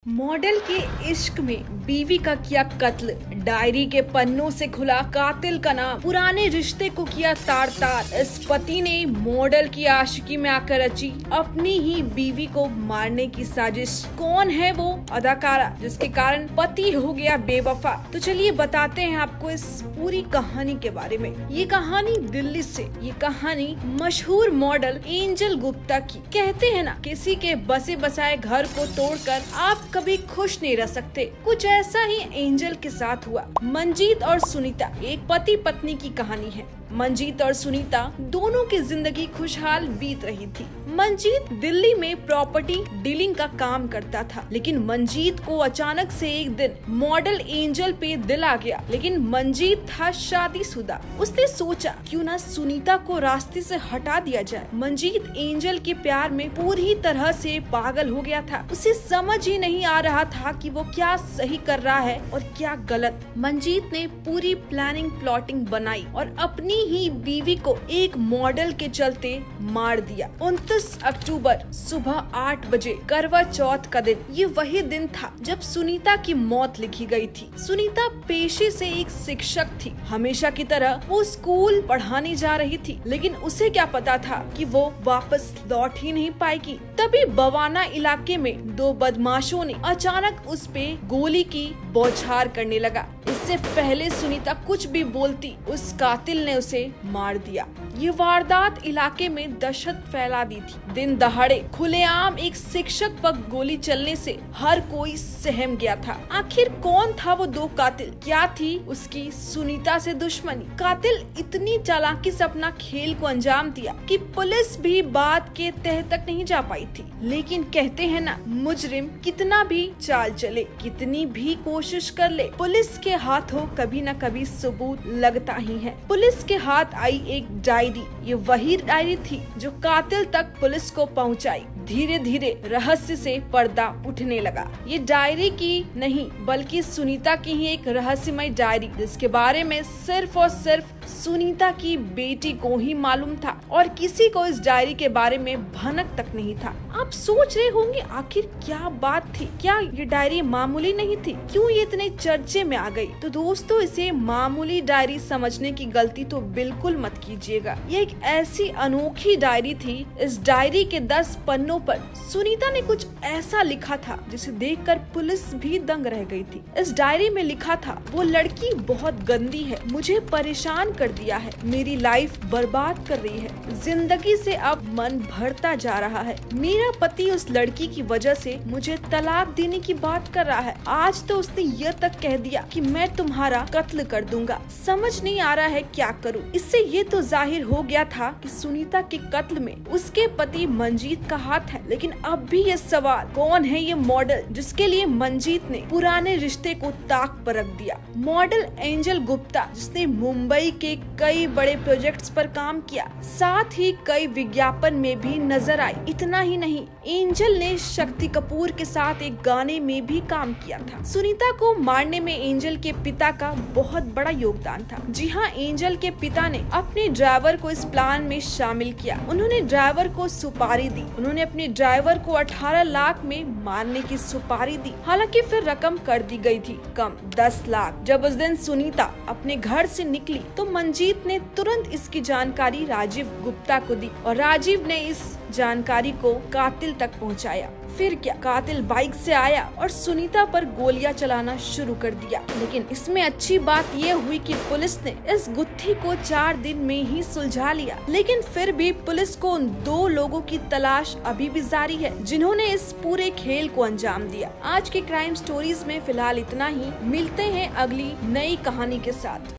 Model के इश्क में बीवी का किया कत्ल, डायरी के पन्नों से खुला कातिल का नाम, पुराने रिश्ते को किया तार तार। इस पति ने मॉडल की आशिकी में आकर रची अपनी ही बीवी को मारने की साजिश। कौन है वो अदाकारा जिसके कारण पति हो गया बेवफा? तो चलिए बताते हैं आपको इस पूरी कहानी के बारे में। ये कहानी दिल्ली से, ये कहानी मशहूर मॉडल एंजल गुप्ता की। कहते हैं ना, किसी के बसे बसाए घर को तोड़कर आप कभी खुश नहीं रह सकते। कुछ ऐसा ही एंजल के साथ हुआ। मंजीत और सुनीता एक पति पत्नी की कहानी है। मंजीत और सुनीता दोनों की जिंदगी खुशहाल बीत रही थी। मंजीत दिल्ली में प्रॉपर्टी डीलिंग का काम करता था, लेकिन मंजीत को अचानक से एक दिन मॉडल एंजल पे दिल आ गया। लेकिन मंजीत था शादीशुदा। उसने सोचा क्यों ना सुनीता को रास्ते से हटा दिया जाए। मंजीत एंजल के प्यार में पूरी तरह से पागल हो गया था। उसे समझ ही नहीं आ रहा था कि वो क्या सही कर रहा है और क्या गलत। मंजीत ने पूरी प्लानिंग प्लॉटिंग बनाई और अपनी ही बीवी को एक मॉडल के चलते मार दिया। 29 अक्टूबर सुबह 8 बजे करवा चौथ का दिन। ये वही दिन था जब सुनीता की मौत लिखी गई थी। सुनीता पेशे से एक शिक्षक थी। हमेशा की तरह वो स्कूल पढ़ाने जा रही थी, लेकिन उसे क्या पता था कि वो वापस लौट ही नहीं पाएगी। तभी बवाना इलाके में दो बदमाशों ने अचानक उस पे गोली की बौछार करने लगा। इससे पहले सुनीता कुछ भी बोलती, उस कातिल ने उसे मार दिया। ये वारदात इलाके में दहशत फैला दी थी। दिन दहाड़े खुलेआम एक शिक्षक पर गोली चलने से हर कोई सहम गया था। आखिर कौन था वो दो कातिल? क्या थी उसकी सुनीता से दुश्मनी? कातिल इतनी चालाकी से अपना खेल को अंजाम दिया कि पुलिस भी बात के तह तक नहीं जा पाई थी। लेकिन कहते हैं ना, मुजरिम कितना भी चाल चले, कितनी भी कोशिश कर ले, पुलिस के हाथों कभी न कभी सबूत लगता ही है। पुलिस के हाथ आई एक डायरी। ये वही डायरी थी जो कातिल तक पुलिस को पहुंचाई। धीरे धीरे रहस्य से पर्दा उठने लगा। ये डायरी की नहीं बल्कि सुनीता की ही एक रहस्यमय डायरी, जिसके बारे में सिर्फ और सिर्फ सुनीता की बेटी को ही मालूम था और किसी को इस डायरी के बारे में भनक तक नहीं था। आप सोच रहे होंगे आखिर क्या बात थी? क्या ये डायरी मामूली नहीं थी? क्यों ये इतने चर्चे में आ गई? तो दोस्तों, इसे मामूली डायरी समझने की गलती तो बिल्कुल मत कीजिएगा। ये एक ऐसी अनोखी डायरी थी। इस डायरी के 10 पन्नों पर सुनीता ने कुछ ऐसा लिखा था जिसे देखकर पुलिस भी दंग रह गई थी। इस डायरी में लिखा था, वो लड़की बहुत गंदी है, मुझे परेशान कर दिया है, मेरी लाइफ बर्बाद कर रही है, जिंदगी से अब मन भरता जा रहा है, मेरा पति उस लड़की की वजह से मुझे तलाक देने की बात कर रहा है, आज तो उसने यह तक कह दिया कि मैं तुम्हारा कत्ल कर दूंगा, समझ नहीं आ रहा है क्या करूं। इससे ये तो जाहिर हो गया था कि सुनीता के कत्ल में उसके पति मंजीत का हाथ है। लेकिन अब भी ये सवाल, कौन है ये मॉडल जिसके लिए मंजीत ने पुराने रिश्ते को ताक पर रख दिया? मॉडल एंजल गुप्ता, जिसने मुंबई के कई बड़े प्रोजेक्ट्स पर काम किया, साथ ही कई विज्ञापन में भी नजर आई। इतना ही नहीं, एंजल ने शक्ति कपूर के साथ एक गाने में भी काम किया था। सुनीता को मारने में एंजल के पिता का बहुत बड़ा योगदान था। जी हाँ, एंजल के पिता ने अपने ड्राइवर को इस प्लान में शामिल किया। उन्होंने ड्राइवर को सुपारी दी। उन्होंने अपने ड्राइवर को 18 लाख में मारने की सुपारी दी। हालांकि फिर रकम कर दी गई थी कम, 10 लाख। जब उस दिन सुनीता अपने घर से निकली तो मंजीत ने तुरंत इसकी जानकारी राजीव गुप्ता को दी और राजीव ने इस जानकारी को कातिल तक पहुंचाया। फिर क्या, कातिल बाइक से आया और सुनीता पर गोलियां चलाना शुरू कर दिया। लेकिन इसमें अच्छी बात ये हुई कि पुलिस ने इस गुत्थी को 4 दिन में ही सुलझा लिया। लेकिन फिर भी पुलिस को उन 2 लोगों की तलाश अभी भी जारी है जिन्होंने इस पूरे खेल को अंजाम दिया। आज के क्राइम स्टोरीज में फिलहाल इतना ही। मिलते हैं अगली नई कहानी के साथ।